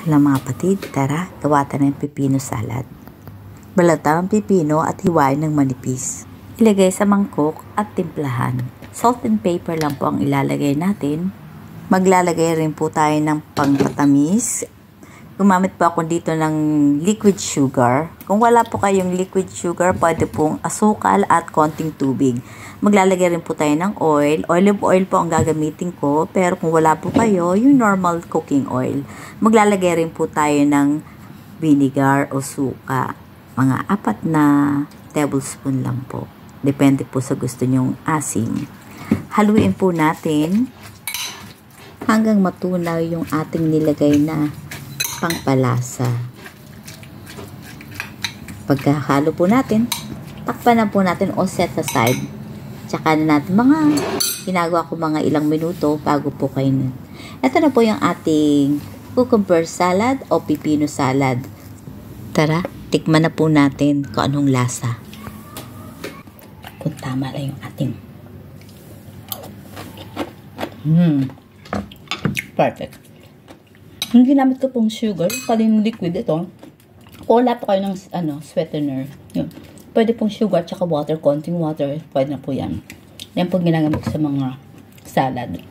lang mga kapatid, tara, gawa tayo ng pipino salad. Balatan ang pipino at hiwain ng manipis. Ilagay sa mangkok at timplahan. Salt and pepper lang po ang ilalagay natin. Maglalagay rin po tayo ng pangpatamis. Gumamit po ako dito ng liquid sugar. Kung wala po kayong liquid sugar, pwede pong asukal at konting tubig. Maglalagay rin po tayo ng oil. Olive oil po ang gagamitin ko. Pero kung wala po kayo, yung normal cooking oil. Maglalagay rin po tayo ng vinegar o suka. Mga 4 na tablespoon lang po. Depende po sa gusto nyong asim. Haluin po natin hanggang matunaw yung ating nilagay na pangpalasa. Pagkahalo po natin, takpan na po natin o set aside. Tsaka na natin ginagawa ko mga ilang minuto bago po kainin. Ito na po yung ating cucumber salad o pipino salad. Tara, tikman na po natin kung anong lasa. Kung tama lang yung ating. Perfect. Yung ginamit ko pong sugar, kaling liquid ito. Kung wala pa kayo ng sweetener, yun. Pwede pong sugar tsaka water, konting water, pwede na po yan. Yan po ginagamit ko sa mga salad.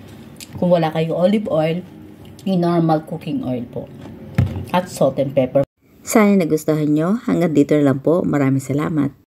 Kung wala kayo olive oil, yung normal cooking oil po. At salt and pepper. Sana nagustuhan nyo. Hanggang dito na lang po. Maraming salamat.